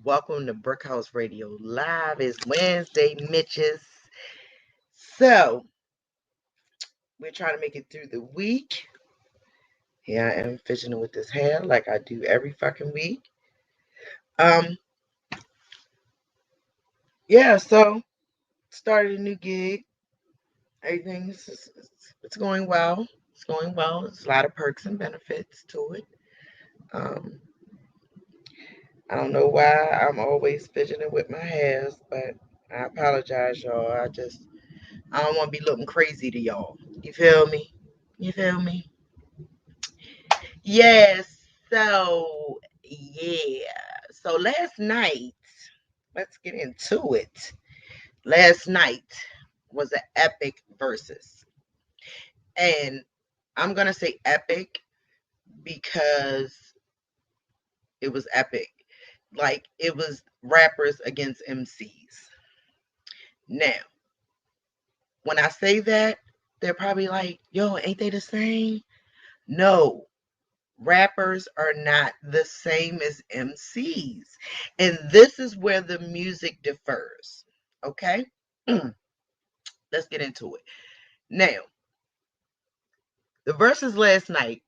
Welcome to Brickhouse Radio Live. It's Wednesday, Mitches. So, we're trying to make it through the week. Here I am fidgeting with this hair like I do every fucking week. Um, so started a new gig. It's going well. It's going well. There's a lot of perks and benefits to it. Um, I don't know why I'm always fidgeting with my hairs, but I apologize, y'all. I don't want to be looking crazy to y'all. You feel me? You feel me? Yes. So, yeah. So last night, let's get into it. Last night was an epic versus. And I'm going to say epic because it was epic. Like, it was rappers against MCs. Now, when I say that, they're probably like, yo, ain't they the same? No, rappers are not the same as MCs. And this is where the music differs. Okay? Let's get into it. Now, the verses last night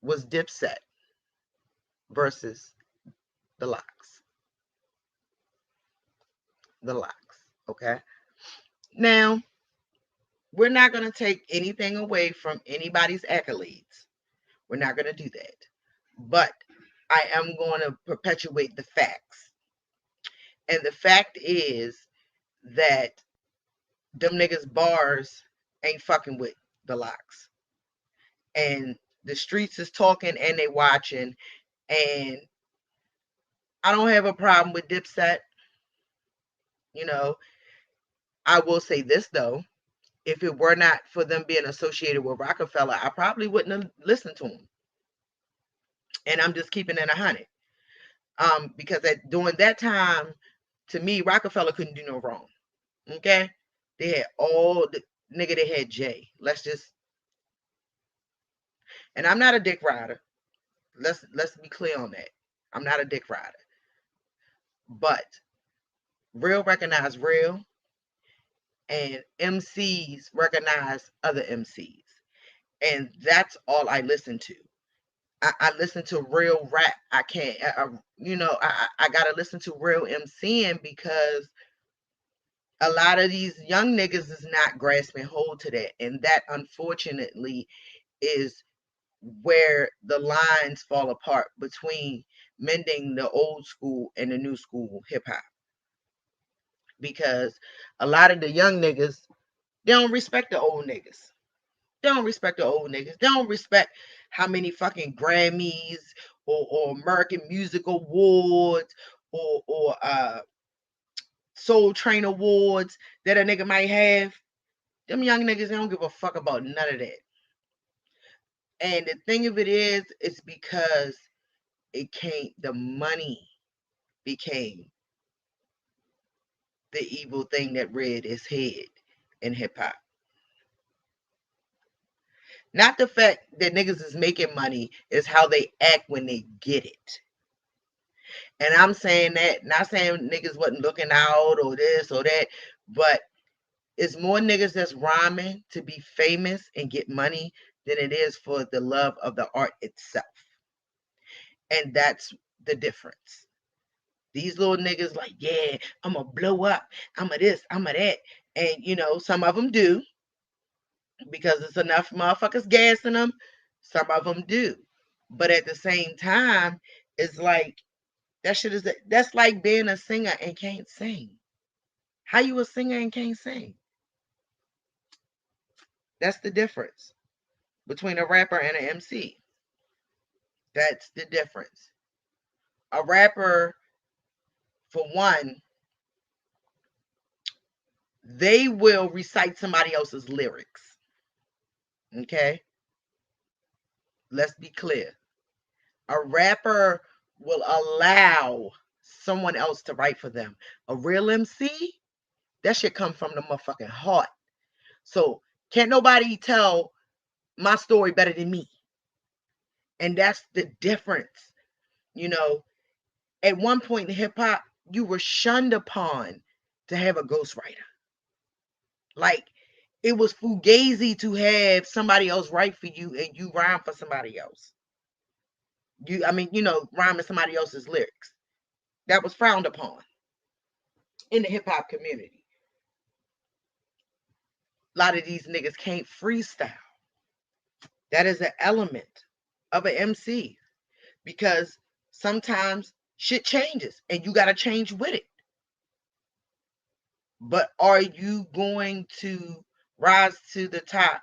was Dipset versus the Locks. The Locks. Okay? Now, we're not going to take anything away from anybody's accolades. We're not going to do that. But I am going to perpetuate the facts. And the fact is that them niggas bars ain't fucking with the Locks. And the streets is talking and they watching. And I don't have a problem with Dipset. You know, I will say this though. If it were not for them being associated with Rockefeller, I probably wouldn't have listened to them. And I'm just keeping it 100. Because during that time, to me, Rockefeller couldn't do no wrong. Okay? They had all the nigga, they had Jay. And I'm not a dick rider. Let's be clear on that. I'm not a dick rider. But real recognize real and MCs recognize other MCs. And that's all I listen to. I listen to real rap. I can't, I got to listen to real MCing because a lot of these young niggas is not grasping hold to that. And that, unfortunately, is where the lines fall apart between mending the old school and the new school hip hop. Because a lot of the young niggas, they don't respect the old niggas. They don't respect the old niggas. They don't respect how many fucking Grammys or American Music Awards or Soul Train Awards that a nigga might have. Them young niggas, they don't give a fuck about none of that. And the thing of it is, it's because the money became the evil thing that reared its head in hip hop. Not the fact that niggas is making money, is how they act when they get it. And I'm saying that, not saying niggas wasn't looking out or this or that, but it's more niggas that's rhyming to be famous and get money than it is for the love of the art itself. And that's the difference. These little niggas like, yeah, I'm gonna blow up. I'm a this, I'm a that. And some of them do because it's enough motherfuckers gassing them. Some of them do. But at the same time, it's like, that's like being a singer and can't sing. How you a singer and can't sing? That's the difference between a rapper and an MC. That's the difference. A rapper, for one, they will recite somebody else's lyrics. Okay? Let's be clear. A rapper will allow someone else to write for them. A real MC, that shit come from the motherfucking heart. So can't nobody tell my story better than me. And that's the difference. You know, At one point in hip hop, you were shunned upon to have a ghostwriter. Like, it was fugazi to have somebody else write for you and you rhyme for somebody else. Rhyming somebody else's lyrics. That was frowned upon in the hip hop community. A lot of these niggas can't freestyle. That is an element of an MC because sometimes shit changes and you got to change with it. But are you going to rise to the top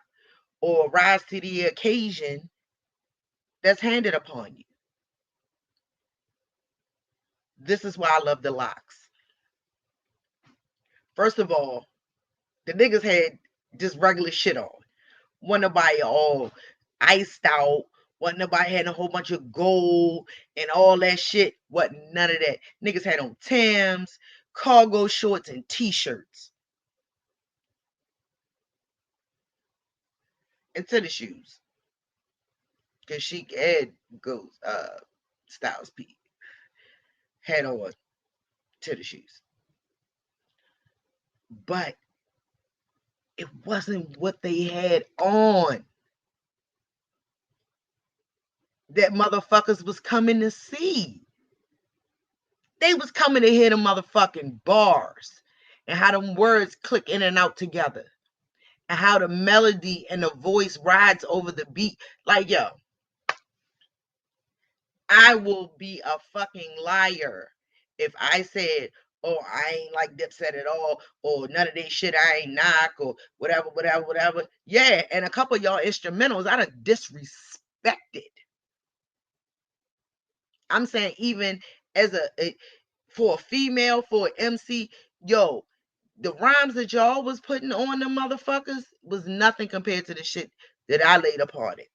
or rise to the occasion that's handed upon you? This is why I love the locks. First of all, the niggas had just regular shit on. Wasn't nobody all iced out. Wasn't nobody had a whole bunch of gold and all that shit. Wasn't none of that. Niggas had on Timbs, cargo shorts, and t-shirts. And tennis shoes. Cause she had goes Styles P had on tennis shoes. But it wasn't what they had on that motherfuckers was coming to see. They was coming to hear the motherfucking bars and how them words click in and out together and how the melody and the voice rides over the beat. Like, yo, I will be a fucking liar if I said, oh, I ain't like Dipset at all, or none of this shit I ain't knock, or whatever. Yeah, and a couple of y'all instrumentals I done disrespected. I'm saying even as for a female, for an MC, yo, the rhymes that y'all was putting on the motherfuckers was nothing compared to the shit that I laid upon it.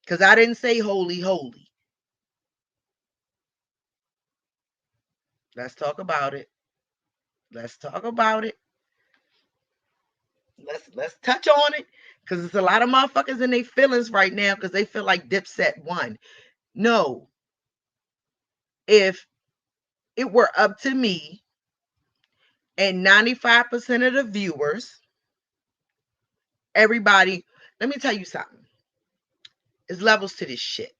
Because I didn't say holy, holy. Let's talk about it. Let's talk about it. Let's touch on it. Because there's a lot of motherfuckers in their feelings right now because they feel like Dipset won. No. If it were up to me and 95% of the viewers, everybody, let me tell you something. There's levels to this shit.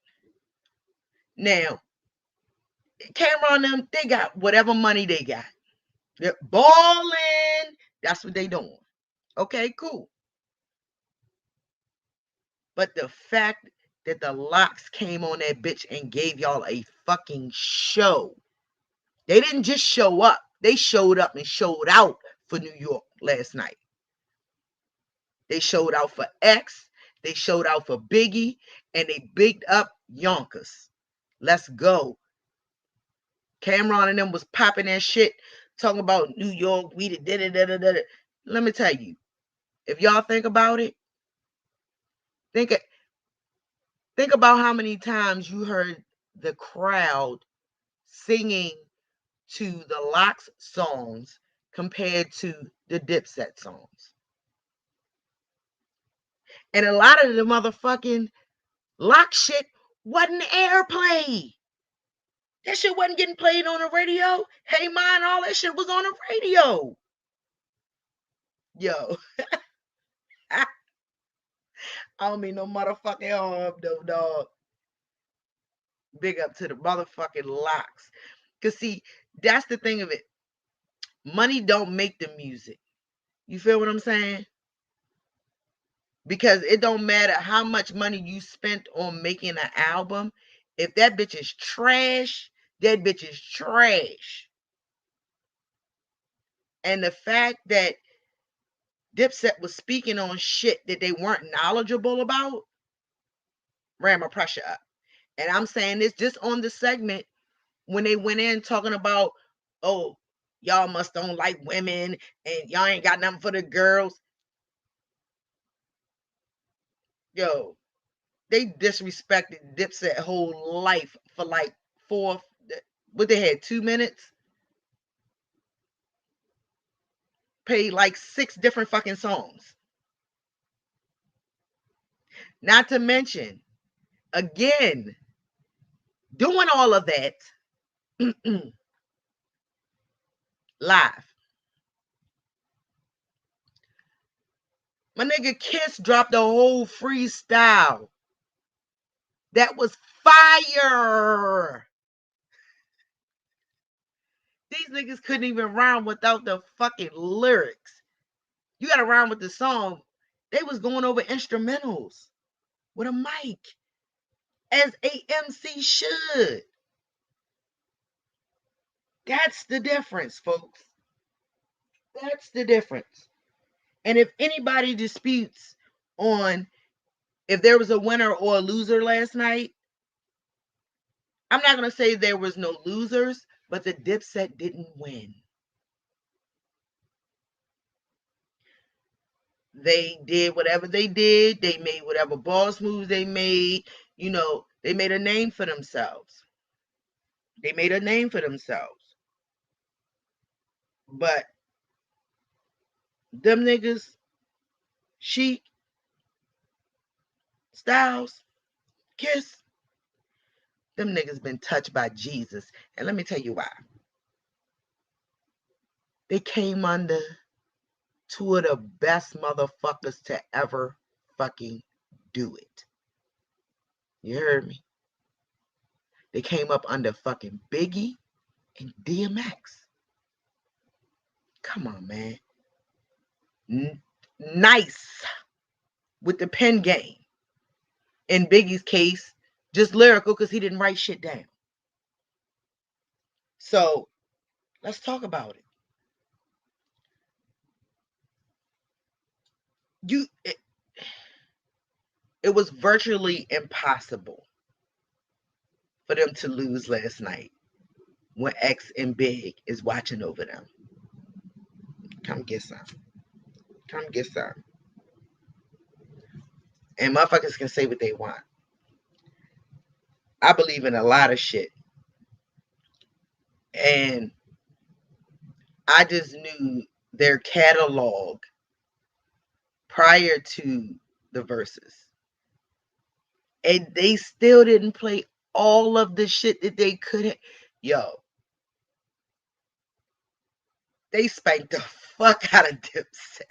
Now, Cameron them, they got whatever money they got. They're balling. That's what they doing. Okay, cool. But the fact that the locks came on that bitch and gave y'all a fucking show. They didn't just show up. They showed up and showed out for New York last night. They showed out for X. They showed out for Biggie. And they bigged up Yonkers. Let's go. Cameron and them was popping that shit, talking about New York, we did it. Let me tell you, if y'all think about it, think about how many times you heard the crowd singing to the Locks songs compared to the Dipset songs. And a lot of the motherfucking Lock shit wasn't airplay. That shit wasn't getting played on the radio. Hey Man, all that shit was on the radio. Yo. I don't mean no motherfucking harm though, dog. Big up to the motherfucking Locks. Cause see, that's the thing of it. Money don't make the music. You feel what I'm saying? Because it don't matter how much money you spent on making an album. If that bitch is trash, that bitch is trash. And the fact that Dipset was speaking on shit that they weren't knowledgeable about ran my pressure up. And I'm saying this just on the segment when they went in talking about, oh, y'all must don't like women and y'all ain't got nothing for the girls. Yo, they disrespected Dipset whole life for like what they had 2 minutes. Played like 6 different fucking songs. Not to mention, again, doing all of that live. My nigga Kiss dropped a whole freestyle that was fire. These niggas couldn't even rhyme without the fucking lyrics. You gotta rhyme with the song. They was going over instrumentals with a mic, as a MC should. That's the difference, folks. That's the difference. And if anybody disputes on if there was a winner or a loser last night, I'm not going to say there was no losers, but the Dipset didn't win. They did whatever they did. They made whatever boss moves they made. You know, they made a name for themselves. They made a name for themselves. But them niggas, Chic, Styles, Kiss, them niggas been touched by Jesus. And let me tell you why. They came under two of the best motherfuckers to ever fucking do it. You heard me? They came up under fucking Biggie and DMX. Come on, man. Nice with the pen game. In Biggie's case, just lyrical because he didn't write shit down. So let's talk about it. It was virtually impossible for them to lose last night when X and Big is watching over them. Come get some. Come get some. And motherfuckers can say what they want. I believe in a lot of shit. And I just knew their catalog prior to the verses. And they still didn't play all of the shit that they could have. Yo. They spanked the fuck out of Dipset.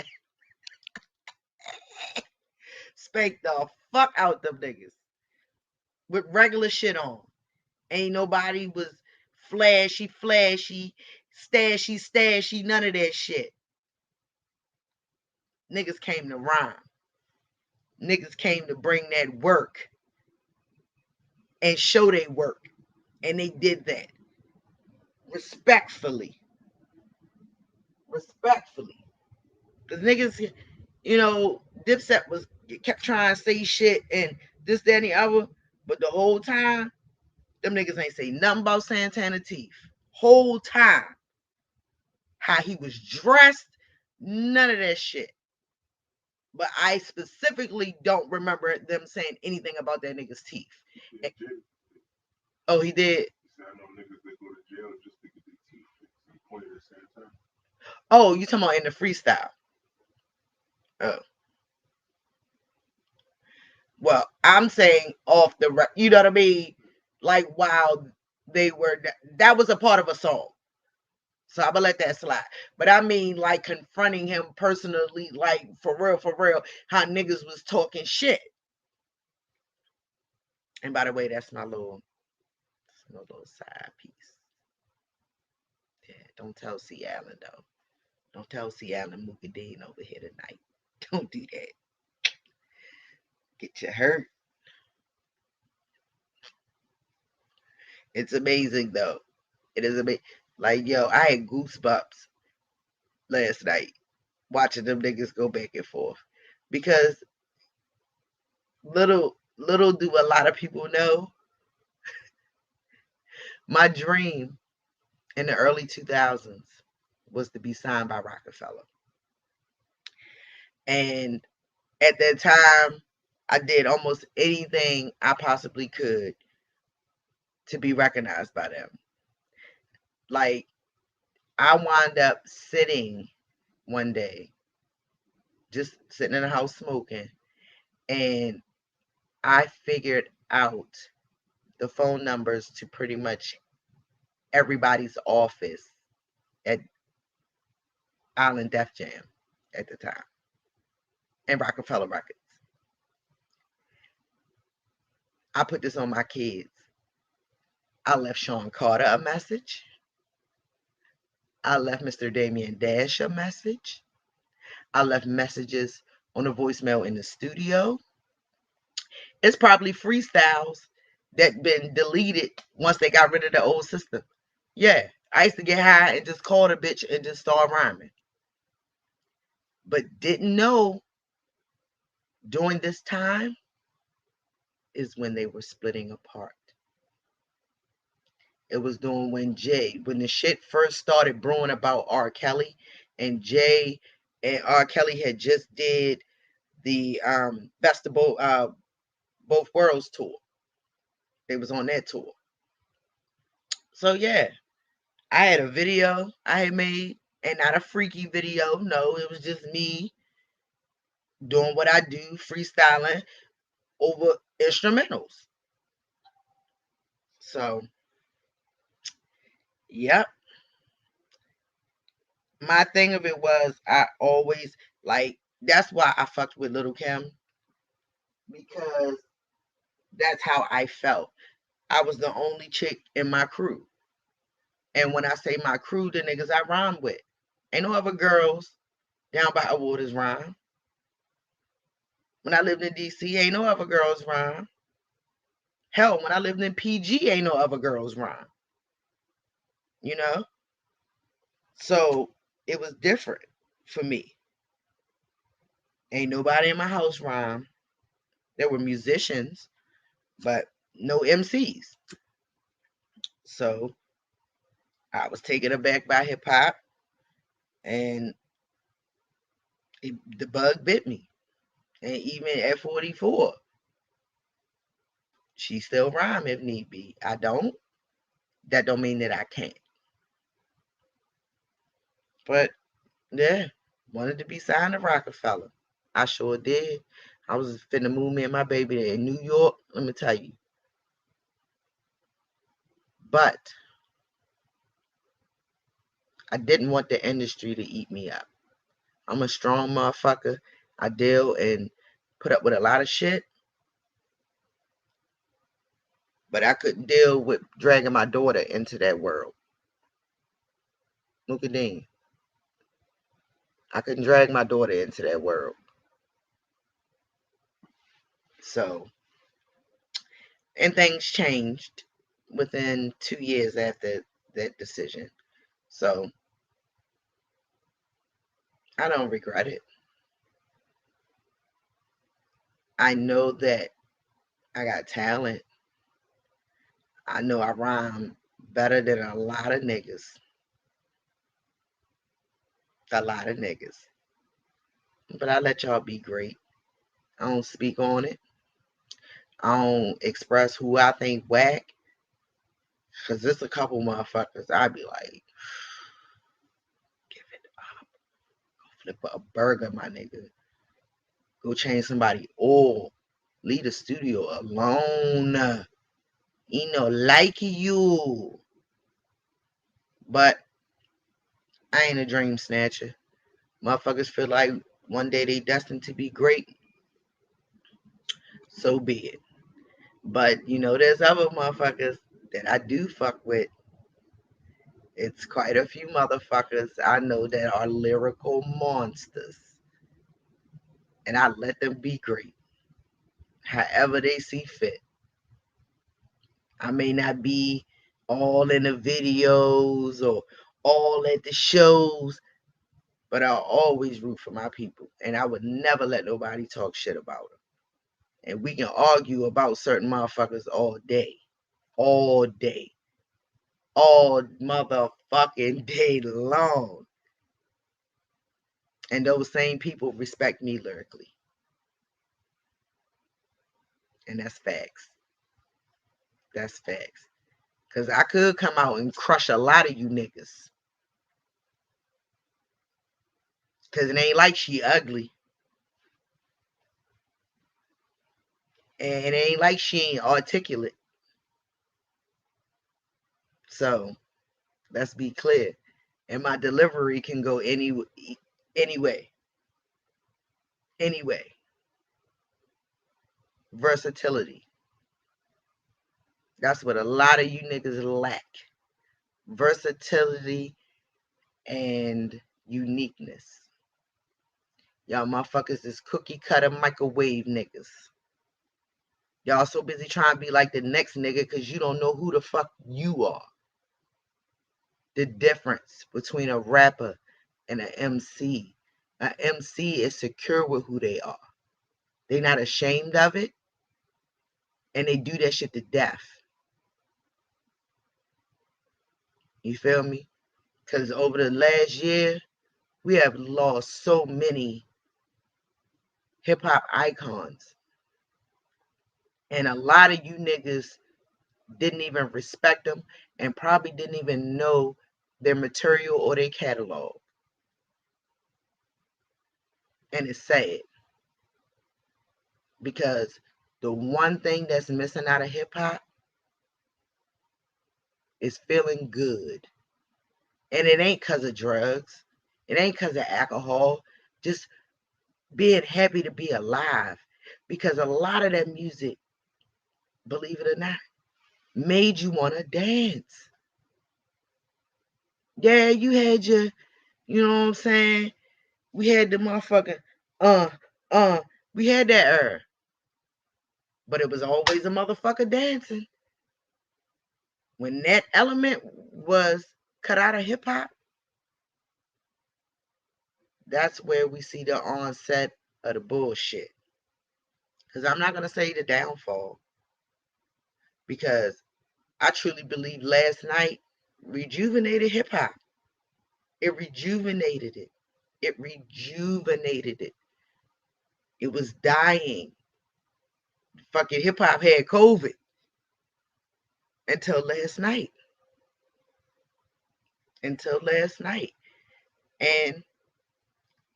Spanked the fuck out them niggas. With regular shit on. Ain't nobody was flashy, stashy, none of that shit. Niggas came to rhyme. Niggas came to bring that work and show they work. And they did that. Respectfully. Because niggas, you know, Dipset kept trying to say shit and this, that, and the other. But the whole time, them niggas ain't say nothing about Santana teeth. Whole time. How he was dressed. None of that shit. But I specifically don't remember them saying anything about that nigga's teeth. Oh, he did? I know niggas that go to jail just to get their teeth pointed at Santana. Oh, you talking about in the freestyle? Oh. Well, I'm saying off the, you know what I mean? Like while they were, that was a part of a song. So I'm gonna let that slide. But I mean, like confronting him personally, like for real, how niggas was talking shit. And by the way, that's my little side piece. Yeah, don't tell C. Allen though. Don't tell C. Allen Mukadeen over here tonight. Don't do that. Get you hurt. It's amazing though. It is amazing. Like, yo, I had goosebumps last night watching them niggas go back and forth. Because little do a lot of people know, my dream in the early 2000s was to be signed by Rockefeller. And at that time, I did almost anything I possibly could to be recognized by them. Like, I wound up sitting one day, just sitting in the house smoking, and I figured out the phone numbers to pretty much everybody's office at Island Def Jam at the time and Rockefeller Records. I put this on my kids. I left Sean Carter a message. I left Mr. Damian Dash a message. I left messages on the voicemail in the studio. It's probably freestyles that been deleted once they got rid of the old system. Yeah, I used to get high and just call the bitch and just start rhyming. But didn't know during this time is when they were splitting apart. It was doing when the shit first started brewing about R. Kelly, and Jay and R. Kelly had just did the Best of Both Worlds tour. They was on that tour. So yeah, I had a video I had made, and not a freaky video. No, it was just me doing what I do, freestyling over instrumentals. So, yep. My thing of it was I always that's why I fucked with Little Kim, because that's how I felt. I was the only chick in my crew. And when I say my crew, the niggas I rhyme with. Ain't no other girls down by Waters rhyme. When I lived in DC, ain't no other girls rhyme. Hell, when I lived in PG, ain't no other girls rhyme. You know? So it was different for me. Ain't nobody in my house rhyme. There were musicians, but no MCs. So I was taken aback by hip hop, and the bug bit me. And even at 44, she still rhyme if need be. I don't. That don't mean that I can't. But yeah, wanted to be signed to Rockefeller. I sure did. I was finna move me and my baby in New York. Let me tell you. But I didn't want the industry to eat me up. I'm a strong motherfucker. I deal and put up with a lot of shit. But I couldn't deal with dragging my daughter into that world. Look at Dean. I couldn't drag my daughter into that world. So, and things changed within 2 years after that decision. So, I don't regret it. I know that I got talent. I know I rhyme better than a lot of niggas. A lot of niggas. But I let y'all be great. I don't speak on it. I don't express who I think whack. Cause there's a couple motherfuckers I'd be like, give it up. Go flip a burger, my nigga. Go change somebody oil. Leave the studio alone. He no like you. But I ain't a dream snatcher. Motherfuckers feel like one day they destined to be great. So be it. But there's other motherfuckers that I do fuck with. It's quite a few motherfuckers I know that are lyrical monsters. And I let them be great. However they see fit. I may not be all in the videos or all at the shows, but I'll always root for my people. And I would never let nobody talk shit about them. And we can argue about certain motherfuckers all day. All day. All motherfucking day long. And those same people respect me lyrically. And that's facts. That's facts. Because I could come out and crush a lot of you niggas. Because it ain't like she ugly. And it ain't like she ain't articulate. So let's be clear. And my delivery can go anyway. Anyway. Versatility. That's what a lot of you niggas lack. Versatility and uniqueness. Y'all motherfuckers is cookie cutter microwave niggas. Y'all so busy trying to be like the next nigga because you don't know who the fuck you are. The difference between a rapper and an MC. An MC is secure with who they are. They're not ashamed of it. And they do that shit to death. You feel me? Because over the last year, we have lost so many hip-hop icons. And a lot of you niggas didn't even respect them and probably didn't even know their material or their catalog. And it's sad. Because the one thing that's missing out of hip-hop is feeling good. And it ain't because of drugs. It ain't because of alcohol. Just being happy to be alive. Because a lot of that music, believe it or not, made you want to dance. Yeah, you had your, you know what I'm saying? We had the motherfucking, we had that but it was always a motherfucker dancing. When that element was cut out of hip hop, that's where we see the onset of the bullshit. Because I'm not going to say the downfall. Because I truly believe last night rejuvenated hip hop. It rejuvenated it. It rejuvenated it. It was dying. Fucking hip hop had COVID until last night. Until last night. And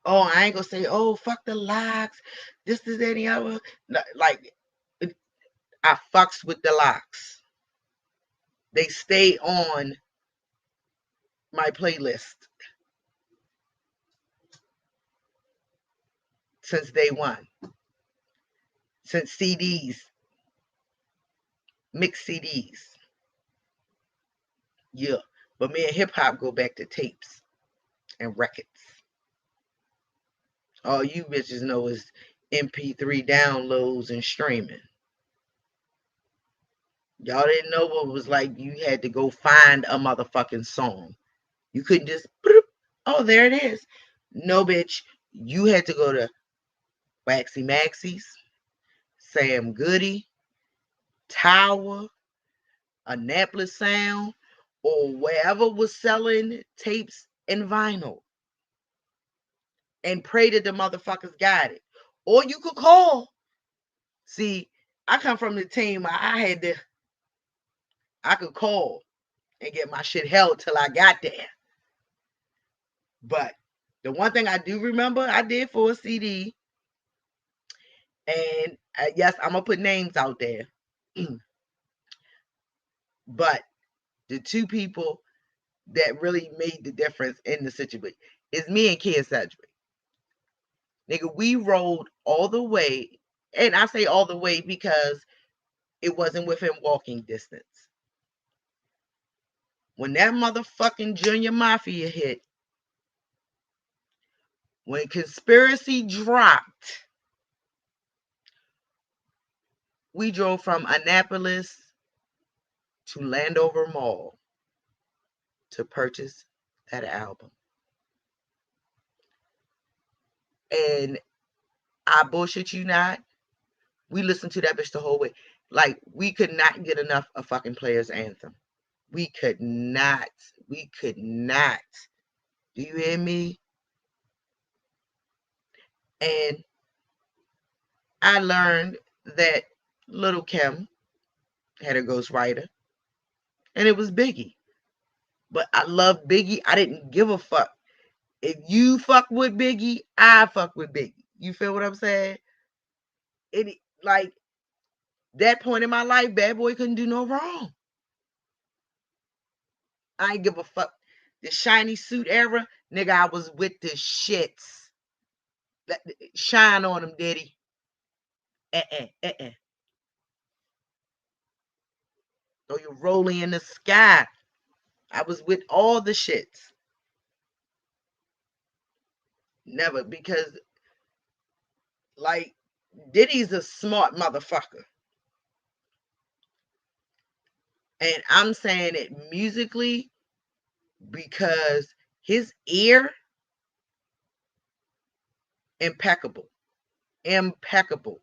I ain't gonna say, fuck the locks. This is any other. Like, I fucks with the locks. They stay on my playlist since day one. Since CDs, mixed CDs. Yeah. But me and hip hop go back to tapes and records. All you bitches know is MP3 downloads and streaming. Y'all didn't know what it was like. You had to go find a motherfucking song. You couldn't just, there it is. No, bitch. You had to go to Waxy Maxie's, Sam Goody, Tower, Annapolis Sound, or wherever was selling tapes and vinyl. And pray that the motherfuckers got it. Or you could call. See, I come from the team. I could call and get my shit held till I got there. But the one thing I do remember I did for a CD, and yes, I'm going to put names out there. But the two people that really made the difference in the situation is me and Ken Sedgwick. Nigga, we rolled all the way, and I say all the way because it wasn't within walking distance. When that motherfucking Junior Mafia hit, when Conspiracy dropped, we drove from Annapolis to Landover Mall to purchase that album. And I bullshit you not, we listened to that bitch the whole way. Like, we could not get enough of fucking Players Anthem. We could not. We could not. Do you hear me? And I learned that Little Kim had a ghostwriter, and it was Biggie. But I love Biggie. I didn't give a fuck. If you fuck with Biggie, I fuck with Biggie. You feel what I'm saying? It, like, that point in my life, Bad Boy couldn't do no wrong. I ain't give a fuck. The shiny suit era, nigga, I was with the shits. Shine on them, Diddy. Throw your rolling in the sky. I was with all the shits. Never, because like Diddy's a smart motherfucker. And I'm saying it musically because his ear, impeccable. Impeccable.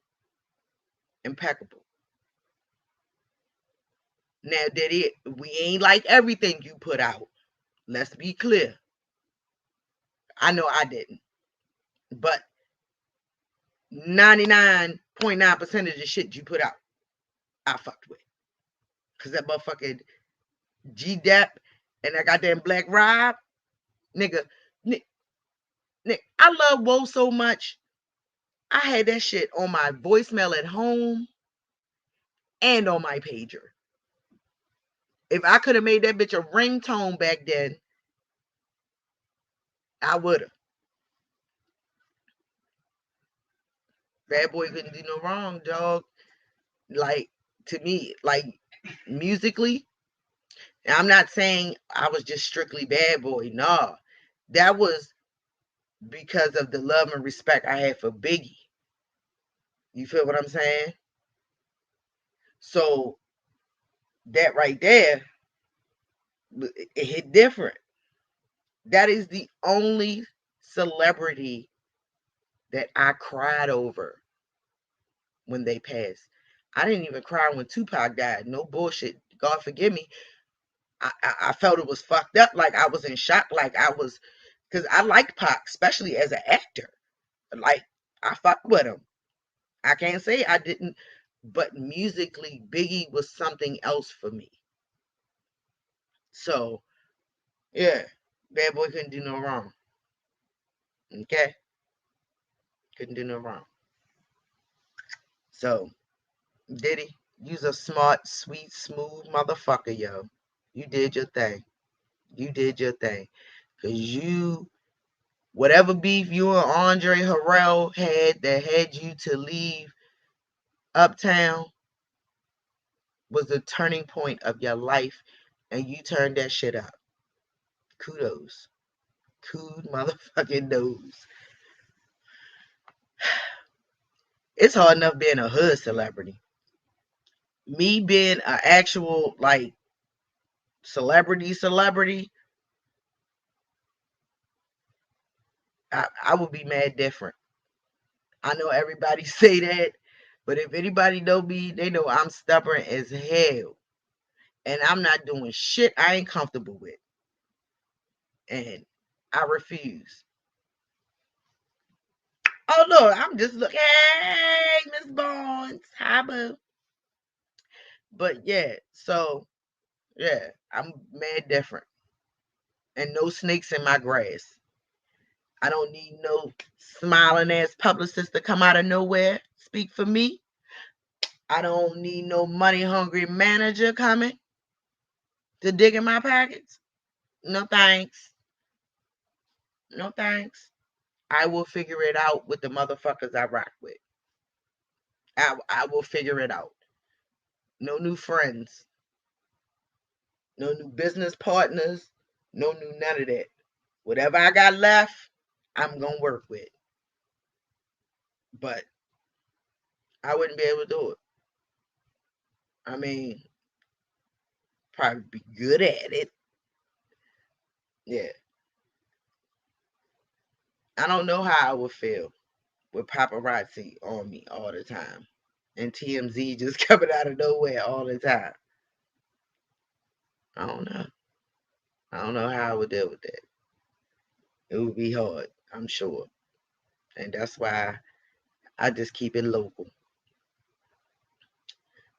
Impeccable. Now, Diddy, we ain't like everything you put out. Let's be clear. I know I didn't. But 99.9% of the shit you put out, I fucked with. Because that motherfucking G-Dap and that goddamn Black Rob, nigga, I love Woe so much. I had that shit on my voicemail at home and on my pager. If I could have made that bitch a ringtone back then, I would have. Bad boy couldn't do no wrong, dog. Like, to me, like, musically, I'm not saying I was just strictly bad boy. No, that was because of the love and respect I had for Biggie. You feel what I'm saying? So that right there, it hit different. That is the only celebrity that I cried over when they passed. I didn't even cry when Tupac died. No bullshit. God forgive me. I felt it was fucked up. Like I was in shock. Like I was, because I liked Pac, especially as an actor. Like I fucked with him. I can't say I didn't, but musically, Biggie was something else for me. So yeah, Bad Boy couldn't do no wrong. Okay, couldn't do no wrong. So Diddy, you's a smart, sweet, smooth motherfucker, yo. You did your thing. You did your thing. Cause whatever beef you and Andre Harrell had that had you to leave Uptown was the turning point of your life, and you turned that shit up. Kudos. Cool motherfucking nose. It's hard enough being a hood celebrity. Me being an actual like celebrity, I would be mad different. I know everybody say that, but if anybody know me, they know I'm stubborn as hell. And I'm not doing shit I ain't comfortable with. And I refuse. Oh look, I'm just looking. Hey, Miss Barnes. Hi, boo. But yeah, so yeah, I'm mad different. And no snakes in my grass. I don't need no smiling ass publicist to come out of nowhere. Speak for me. I don't need no money hungry manager coming to dig in my pockets. No thanks. No thanks. I will figure it out with the motherfuckers I rock with. I will figure it out. No new friends. No new business partners. No new none of that. Whatever I got left, I'm going to work with. But I wouldn't be able to do it. I mean, probably be good at it. Yeah. I don't know how I would feel with paparazzi on me all the time and TMZ just coming out of nowhere all the time. I don't know. I don't know how I would deal with that. It would be hard, I'm sure. And that's why I just keep it local.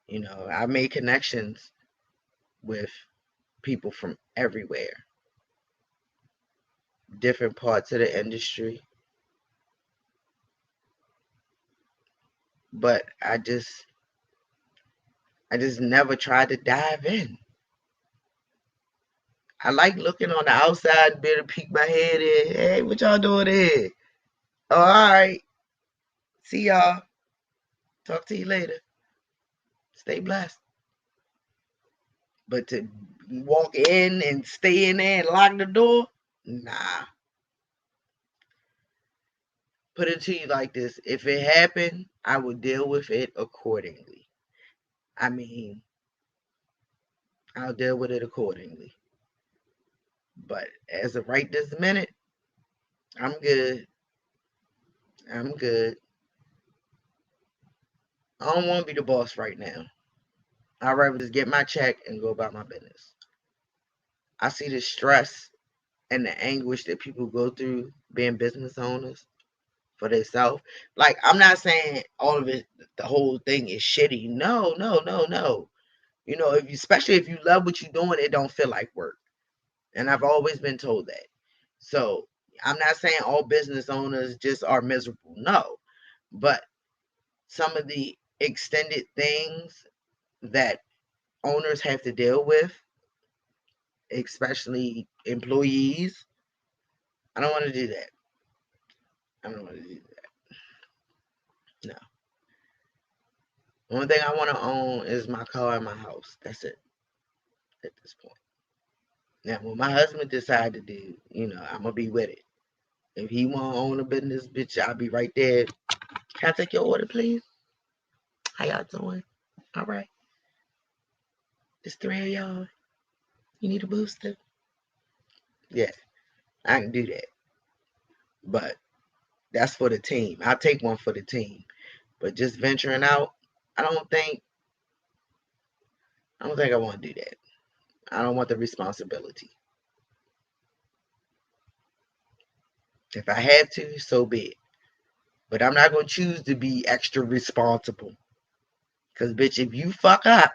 You know, I made connections with people from everywhere, different parts of the industry. But I just never tried to dive in. I like looking on the outside and being able to peek my head in. Hey, what y'all doing here? Oh, all right. See y'all. Talk to you later. Stay blessed. But to walk in and stay in there and lock the door, nah. Put it to you like this. If it happened, I would deal with it accordingly. I mean, I'll deal with it accordingly. But as of right this minute, I'm good. I'm good. I don't want to be the boss right now. I'd rather just get my check and go about my business. I see the stress and the anguish that people go through being business owners for themselves. Like, I'm not saying all of it, the whole thing is shitty. No, no, no, no. You know, if you, especially if you love what you're doing, it don't feel like work. And I've always been told that. So I'm not saying all business owners just are miserable. No. But some of the extended things that owners have to deal with, especially employees, I don't want to do that. I don't want to do that. No. The only thing I want to own is my car and my house. That's it at this point. Now, when my husband decide to do, I'm going to be with it. If he want to own a business, bitch, I'll be right there. Can I take your order, please? How y'all doing? All right. There's 3 of y'all. You need a booster? Yeah, I can do that. But that's for the team. I'll take one for the team. But just venturing out, I don't think I want to do that. I don't want the responsibility. If I had to, so be it. But I'm not going to choose to be extra responsible. Because, bitch, if you fuck up,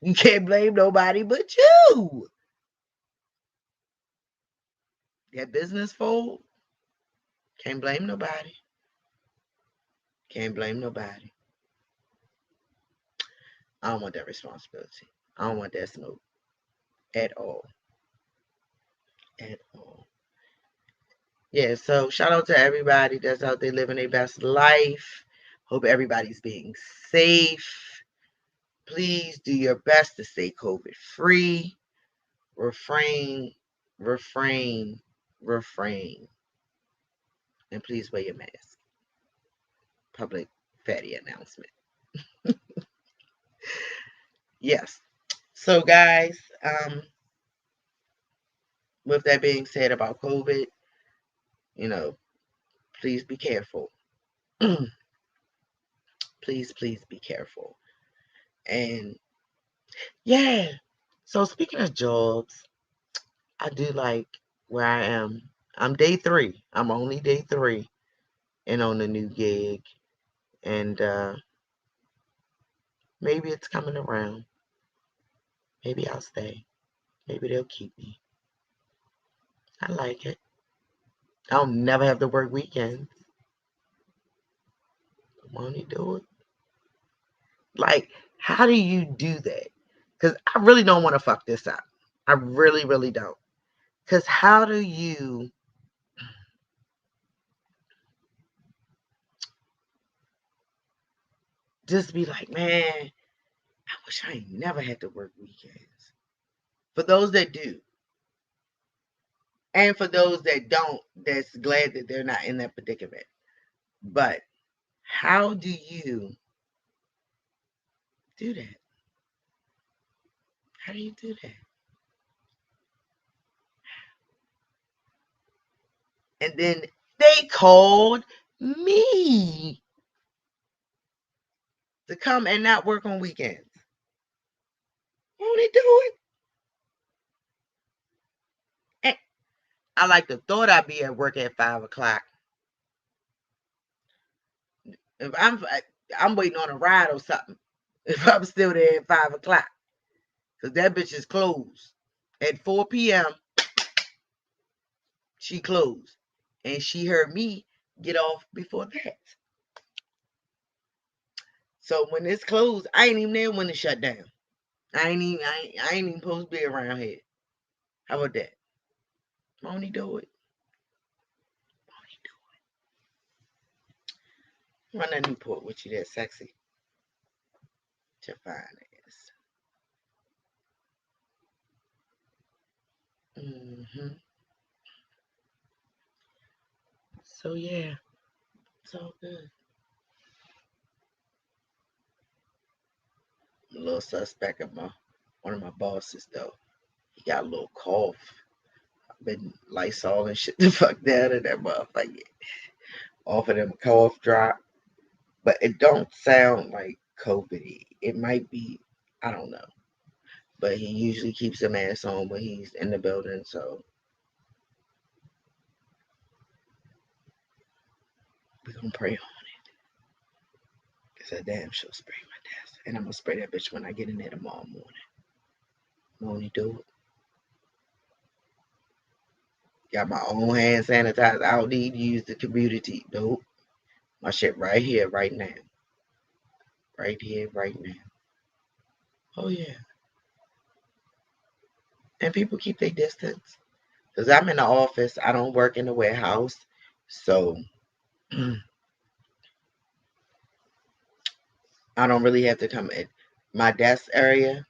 you can't blame nobody but you. That business fold, can't blame nobody. Can't blame nobody. I don't want that responsibility. I don't want that smoke at all. At all. Yeah, so shout out to everybody that's out there living their best life. Hope everybody's being safe. Please do your best to stay COVID free. Refrain, refrain, refrain. And please wear your mask. Public fatty announcement. Yes. So guys, with that being said about COVID, please be careful. Please, please be careful. And yeah. So speaking of jobs, I do like where I am. I'm day 3. I'm only day 3 and on the new gig. And maybe it's coming around. Maybe I'll stay. Maybe they'll keep me. I like it. I'll never have to work weekends. Won't he do it? Like, how do you do that? Because I really don't want to fuck this up. I really, really don't. Because how do you just be like, man, I wish I never had to work weekends? For those that do, and for those that don't, that's glad that they're not in that predicament. But how do you do that? How do you do that? And then they called me to come and not work on weekends. Won't they do it? And I like the thought I'd be at work at 5 o'clock. If I'm waiting on a ride or something. If I'm still there at 5 o'clock, because that bitch is closed at 4 p.m. She closed, and she heard me get off before that. So when it's closed, I ain't even there when it shut down. I ain't even supposed to be around here. How about that? Won't he do it? Won't he do it? Run that Newport with you, that sexy. To fine ass. So yeah, it's all good. I'm a little suspect of one of my bosses though. He got a little cough. I've been Lysol and shit the fuck down in that motherfucker. Offered him a cough drop. But it don't sound like COVID. It might be, I don't know. But he usually keeps a mask on when he's in the building, so we're gonna pray on it. Cause I damn sure spray my desk. And I'm gonna spray that bitch when I get in there tomorrow morning. Won't he do it? Got my own hand sanitizer. I don't need to use the community. Nope. My shit right here, right now. Right here, right now. Oh yeah. And people keep their distance. Cause I'm in the office. I don't work in the warehouse. So I don't really have to come in. My desk area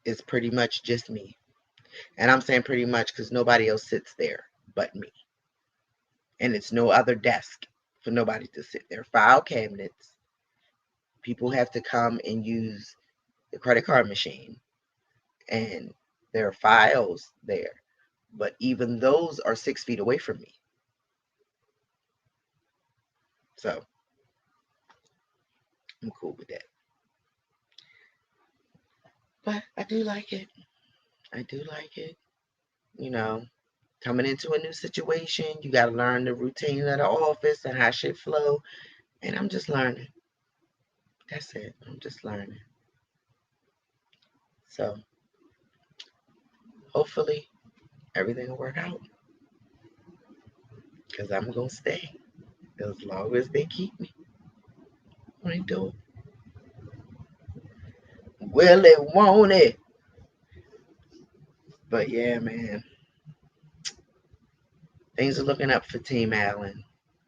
is pretty much just me. And I'm saying pretty much because nobody else sits there but me. And it's no other desk for nobody to sit there. File cabinets. People have to come and use the credit card machine. And there are files there. But even those are 6 feet away from me. So I'm cool with that. But I do like it. I do like it. You know, coming into a new situation, you got to learn the routine of the office and how shit flow. And I'm just learning. That's it. I'm just learning. So hopefully everything will work out because I'm going to stay as long as they keep me. I do it. Will it, won't it? But yeah, man, things are looking up for Team Allen.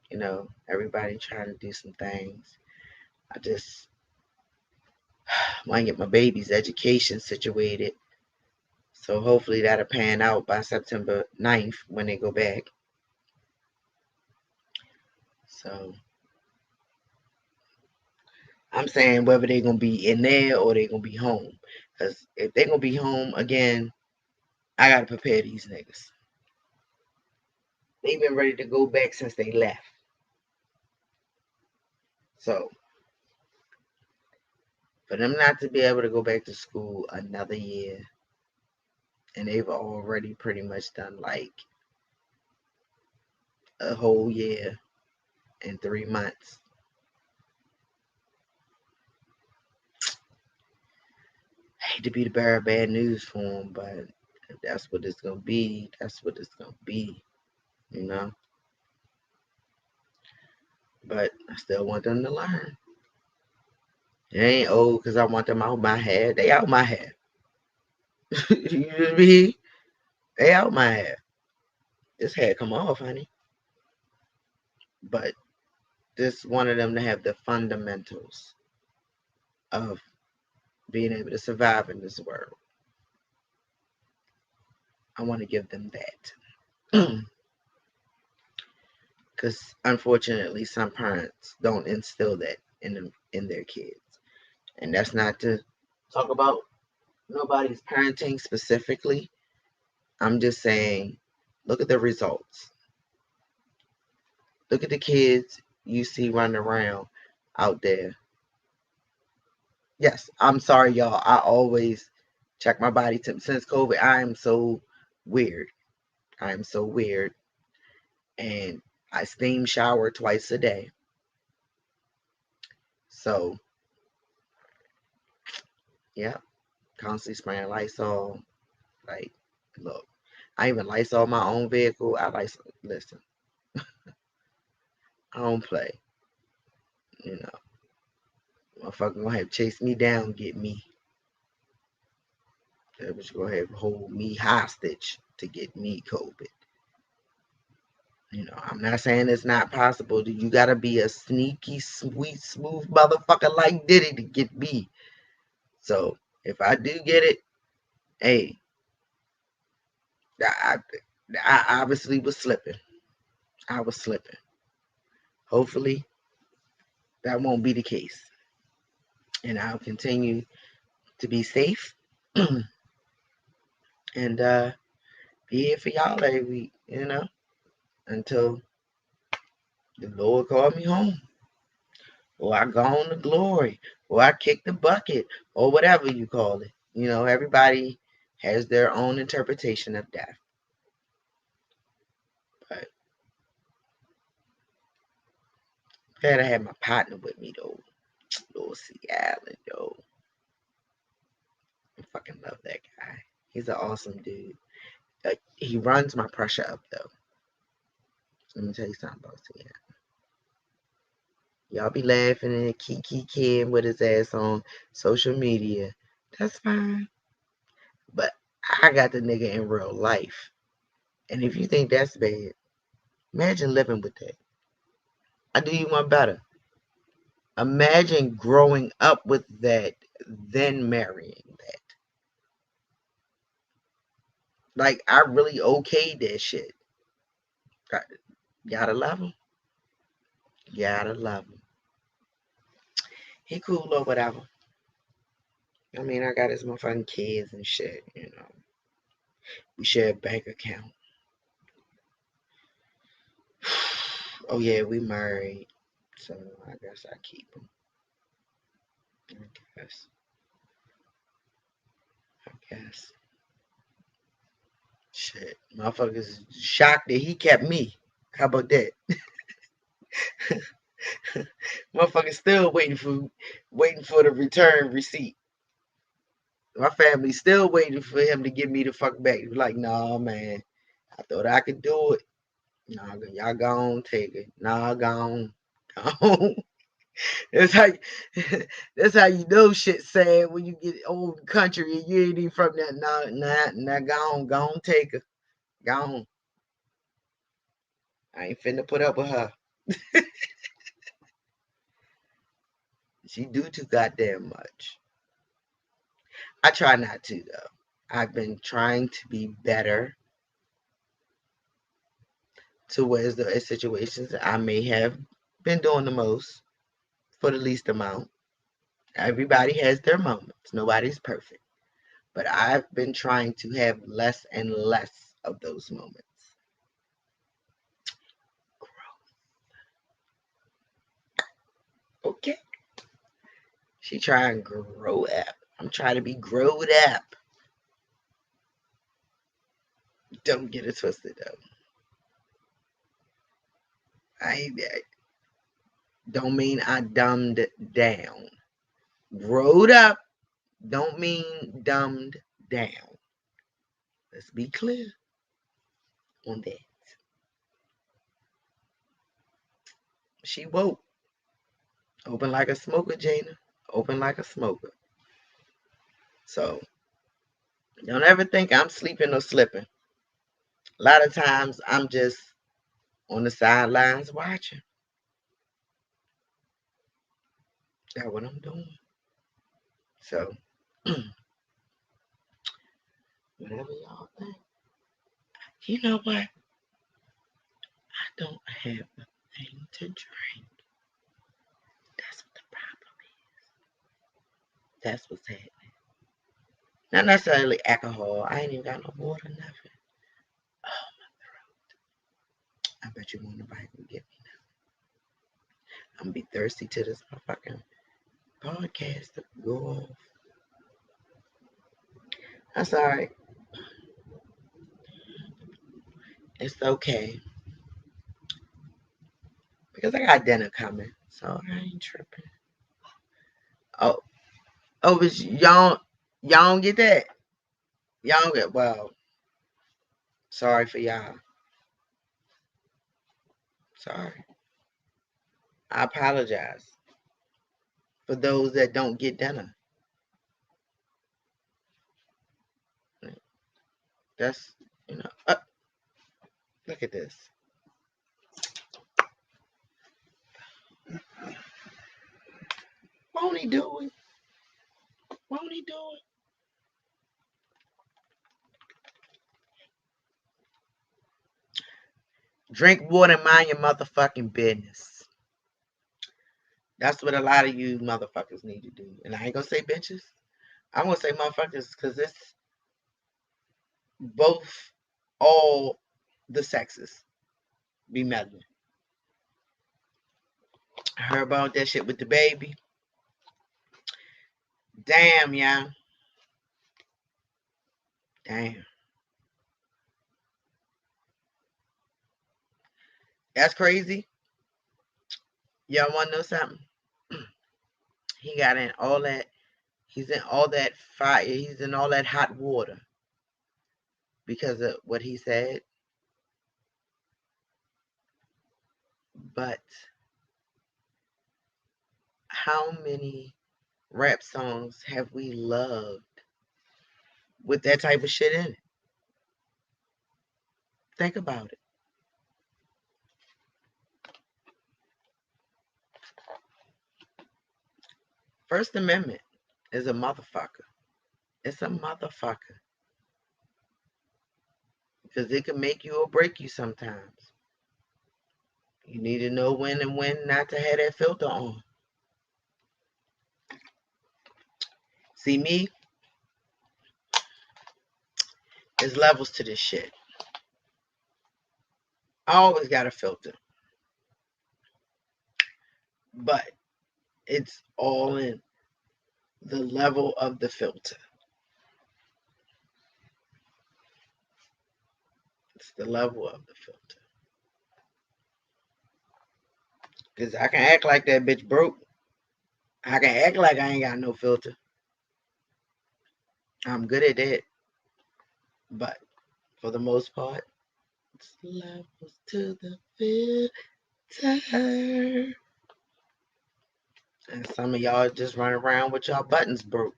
You know, everybody trying to do some things. I just want to get my baby's education situated. So hopefully that'll pan out by September 9th when they go back. So I'm saying whether they're going to be in there or they're going to be home. Because if they're going to be home again, I got to prepare these niggas. They've been ready to go back since they left. So for them not to be able to go back to school another year, and they've already pretty much done like a whole year and 3 months. I hate to be the bearer of bad news for them, but if that's what it's gonna be, that's what it's gonna be, you know. But I still want them to learn. It ain't old because I want them out my head. They out my head. You know what I mean? They out my head. This head come off, honey. But just wanted them to have the fundamentals of being able to survive in this world. I want to give them that. Because unfortunately, some parents don't instill that in their kids, and that's not to talk about nobody's parenting specifically. I'm just saying, look at the results. Look at the kids you see running around out there. Yes, I'm sorry, y'all. I always check my body temp since COVID. I am so weird. I am so weird, and I steam shower twice a day. So yeah, constantly spraying Lysol. Like, look, I even Lysol my own vehicle. Listen, I don't play. You know, motherfucker gonna have to chase me down, get me. They was going to have hold me hostage to get me COVID. You know, I'm not saying it's not possible. You got to be a sneaky, sweet, smooth motherfucker like Diddy to get me. So if I do get it, hey, I, I obviously was slipping. I was slipping. Hopefully, that won't be the case. And I'll continue to be safe and be here for y'all every week, you know, until the Lord called me home. Or I go on to glory. Or I kick the bucket. Or whatever you call it. You know, everybody has their own interpretation of death. But glad I had my partner with me though. Lord C. Allen, yo. I fucking love that guy. He's an awesome dude. He runs my pressure up though. Let me tell you something about C. Allen. Y'all be laughing and kikiing with his ass on social media. That's fine. But I got the nigga in real life. And if you think that's bad, imagine living with that. I do you one better. Imagine growing up with that, then marrying that. Like, I really okayed that shit. Gotta love him. Gotta love him. He cool or whatever. I mean, I got his motherfucking kids and shit, you know. We share a bank account. Oh, yeah, we married. So, I guess I keep him. I guess. I guess. Shit. Motherfuckers shocked that he kept me. How about that? Motherfuckers still waiting for the return receipt. My family's still waiting for him to give me the fuck back. He was like, nah, man. I thought I could do it. Nah, y'all gone, take it. Nah, gone. Gone. It's like that's how you know shit's sad when you get old country and you ain't even from that. Nah, gone, take her. Gone. I ain't finna put up with her. She do too goddamn much. I try not to though. I've been trying to be better to whereas there are situations I may have been doing the most for the least amount. Everybody has their moments. Nobody's perfect. But I've been trying to have less and less of those moments. Okay. She trying to grow up. I'm trying to be growed up. Don't get it twisted though. I don't mean I dumbed down. Growed up don't mean dumbed down. Let's be clear on that. She woke. Open like a smoker, Jana. Open like a smoker. So don't ever think I'm sleeping or slipping. A lot of times I'm just on the sidelines watching. That's what I'm doing. So whatever y'all think. You know what? I don't have a thing to drink. That's what the problem is. That's what's happening. Not necessarily alcohol. I ain't even got no water, nothing. Oh, my throat. I bet you won't nobody can get me now. I'm gonna be thirsty to this motherfucking podcast to go off. That's all right. It's okay. Because I got dinner coming. So I ain't tripping. Oh, but y'all don't get that. Y'all don't get, well, sorry for y'all. Sorry. I apologize for those that don't get dinner. That's, look at this. Won't he do it? Won't he do it? Drink water and mind your motherfucking business. That's what a lot of you motherfuckers need to do. And I ain't gonna say bitches. I'm gonna say motherfuckers because it's both, all the sexes be meddling. I heard about that shit with the baby. Damn, yeah. Damn. That's crazy. Y'all wanna know something? He got in all that, he's in all that fire, he's in all that hot water because of what he said. But how many rap songs have we loved with that type of shit in it? Think about it. First Amendment is a motherfucker. It's a motherfucker. Because it can make you or break you sometimes. You need to know when and when not to have that filter on. See, me, there's levels to this shit. I always got a filter. But it's all in the level of the filter. It's the level of the filter. Because I can act like that bitch broke. I can act like I ain't got no filter. I'm good at that. But for the most part, it's levels to the filter. And some of y'all just run around with y'all buttons broke.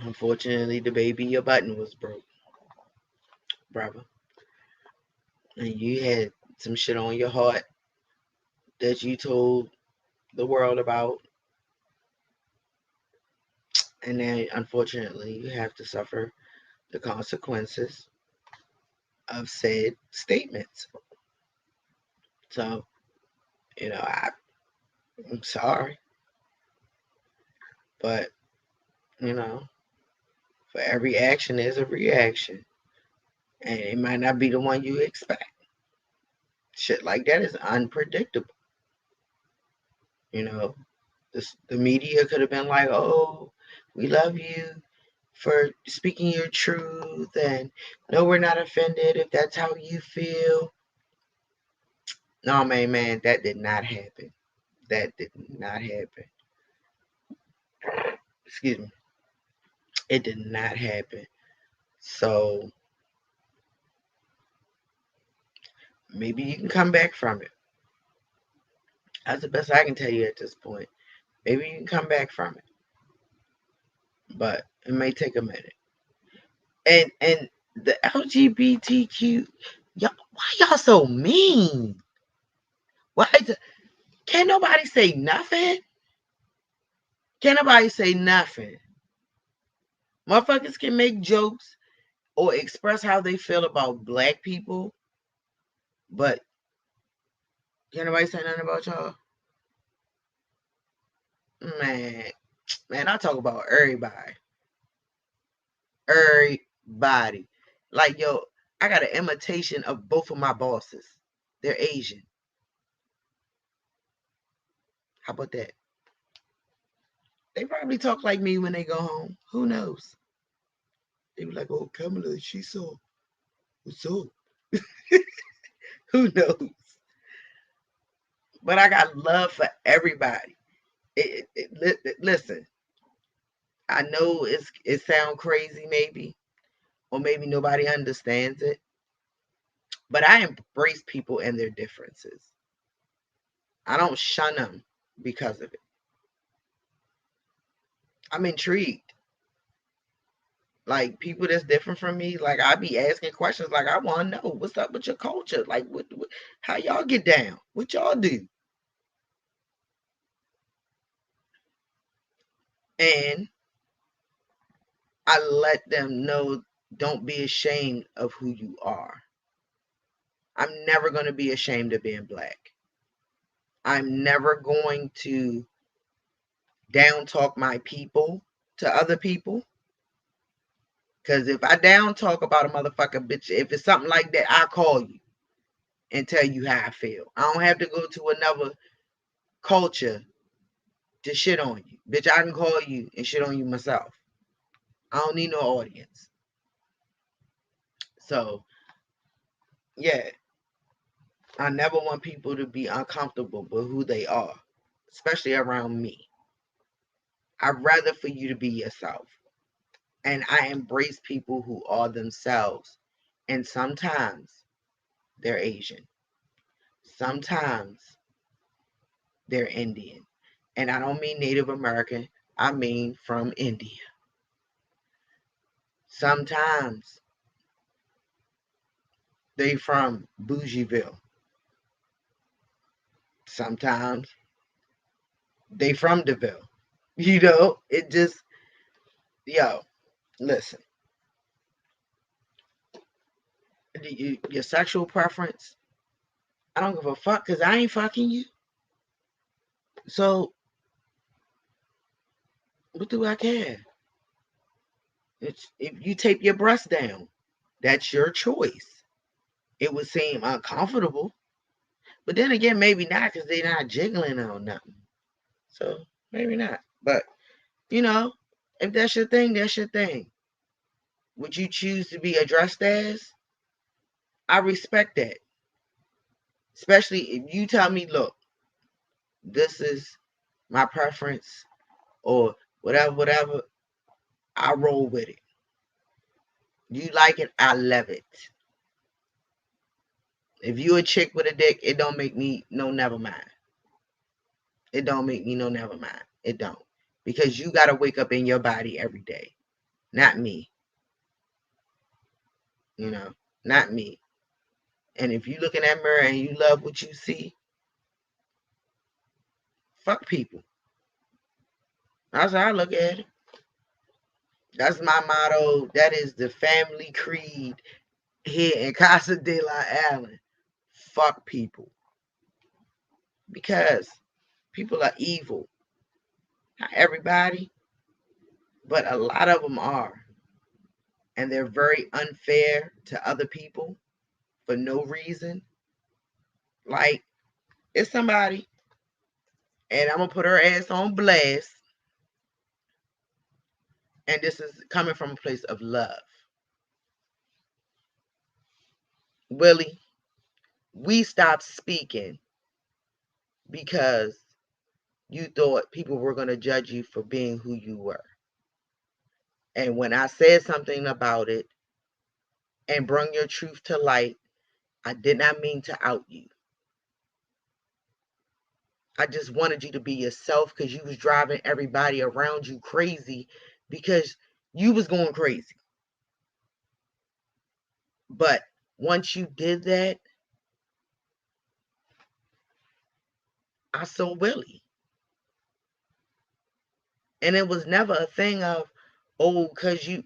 Unfortunately, the baby, your button was broke, brother. And you had some shit on your heart that you told the world about. And then, unfortunately, you have to suffer the consequences of said statements. So, I'm sorry. But, for every action, there's a reaction. And it might not be the one you expect. Shit like that is unpredictable. The media could have been like, oh, we love you for speaking your truth, and no, we're not offended if that's how you feel. No, man, that did not happen. That did not happen. Excuse me. It did not happen. So maybe you can come back from it. That's the best I can tell you at this point. Maybe you can come back from it. But it may take a minute. And the LGBTQ, why y'all so mean? Why can't nobody say nothing? Can't nobody say nothing? Motherfuckers can make jokes or express how they feel about black people, but can't nobody say nothing about y'all? Man, I talk about everybody. Everybody. Like, yo, I got an imitation of both of my bosses. They're Asian. How about that? They probably talk like me when they go home. Who knows? They be like, oh, Kamala, she saw. What's up? Who knows? But I got love for everybody. Listen, I know it sounds crazy maybe, or maybe nobody understands it, but I embrace people and their differences. I don't shun them because of it. I'm intrigued. Like people that's different from me, like I be asking questions. Like I want to know what's up with your culture. Like what, how y'all get down? What y'all do? And I let them know, don't be ashamed of who you are. I'm never going to be ashamed of being black. I'm never going to down talk my people to other people. Because if I down talk about a motherfucker, bitch, if it's something like that, I'll call you and tell you how I feel. I don't have to go to another culture to shit on you. Bitch, I can call you and shit on you myself. I don't need no audience. So, yeah, I never want people to be uncomfortable with who they are, especially around me. I'd rather for you to be yourself. And I embrace people who are themselves. And sometimes they're Asian. Sometimes they're Indian. And I don't mean Native American, I mean from India. Sometimes they from Bougieville. Sometimes they from DeVille. You know, it just, yo, listen, your sexual preference, I don't give a fuck because I ain't fucking you. So, what do I care? It's, if you tape your breast down, that's your choice. It would seem uncomfortable, but then again, maybe not because they're not jiggling or nothing. So, maybe not. But, you know, if that's your thing, that's your thing. Would you choose to be addressed as? I respect that. Especially if you tell me, look, this is my preference or whatever, I roll with it. You like it, I love it. If you a chick with a dick, it don't make me no never mind. It don't make me no never mind. It don't. Because you gotta wake up in your body every day. Not me. You know, not me. And if you look in that mirror and you love what you see, fuck people. That's how I look at it. That's my motto. That is the family creed here in Casa de la Island. Fuck people. Because people are evil. Not everybody, but a lot of them are. And they're very unfair to other people for no reason. Like, it's somebody, and I'm going to put her ass on blast. And this is coming from a place of love. Willie, we stopped speaking because you thought people were going to judge you for being who you were. And when I said something about it and bring your truth to light, I did not mean to out you. I just wanted you to be yourself because you was driving everybody around you crazy because you was going crazy. But once you did that, I saw Willie. And it was never a thing of, oh, because you,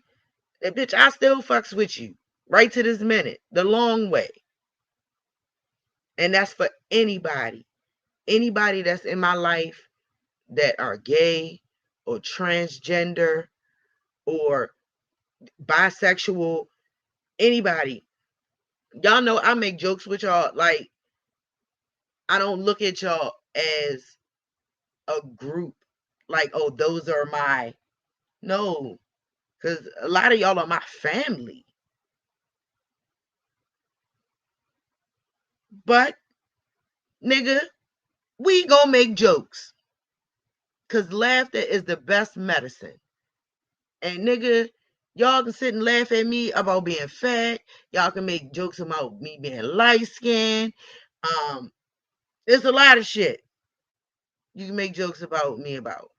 bitch, I still fucks with you right to this minute, the long way. And that's for anybody. Anybody that's in my life that are gay or transgender or bisexual, anybody. Y'all know I make jokes with y'all. Like, I don't look at y'all as a group. Like, oh, those are my. No, because a lot of y'all are my family. But, nigga, we gonna make jokes. Because laughter is the best medicine. And, nigga, y'all can sit and laugh at me about being fat. Y'all can make jokes about me being light skinned. There's a lot of shit you can make jokes about me about.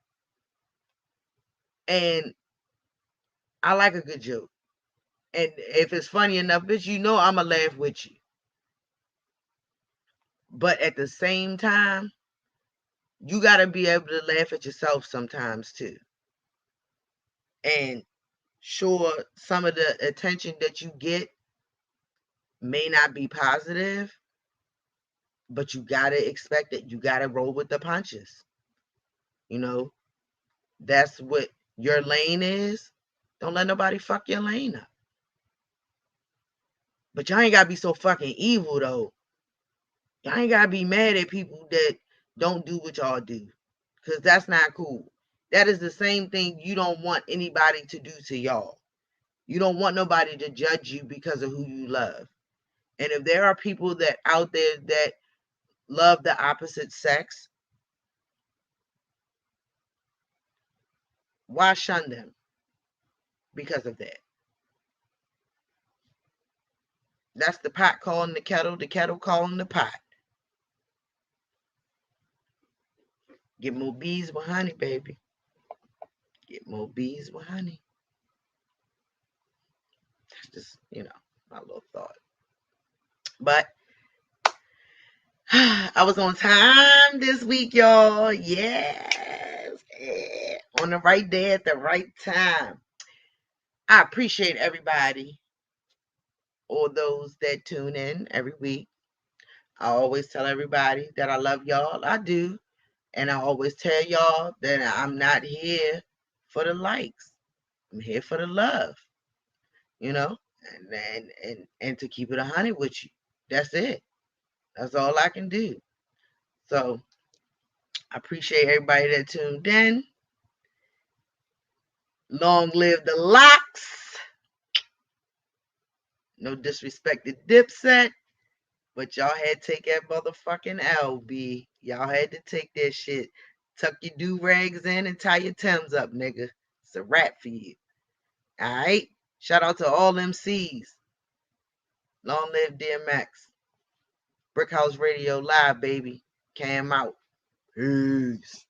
And I like a good joke. And if it's funny enough, bitch, you know I'ma laugh with you. But at the same time, you gotta be able to laugh at yourself sometimes too. And sure, some of the attention that you get may not be positive, but you gotta expect it. You gotta roll with the punches. You know, that's what your lane is. Don't let nobody fuck your lane up. But y'all ain't gotta be so fucking evil though. Y'all ain't gotta be mad at people that don't do what y'all do. Cause that's not cool. That is the same thing you don't want anybody to do to y'all. You don't want nobody to judge you because of who you love. And if there are people that out there that love the opposite sex, why shun them because of that? That's the pot calling the kettle calling the pot. Get more bees with honey, baby. Get more bees with honey. That's just, my little thought. But I was on time this week, y'all. Yes. Yeah. On the right day at the right time. I appreciate everybody, or those that tune in every week. I always tell everybody that I love y'all. I do. And I always tell y'all that I'm not here for the likes. I'm here for the love, and to keep it 100 with you. That's it. That's all I can do. So I appreciate everybody that tuned in. Long live the locks. No disrespect to Dipset, but y'all had to take that motherfucking LB. Y'all had to take that shit. Tuck your do-rags in and tie your Timbs up, nigga. It's a wrap for you. All right? Shout out to all MCs. Long live DMX. Brickhouse Radio Live, baby. Cam out. Peace.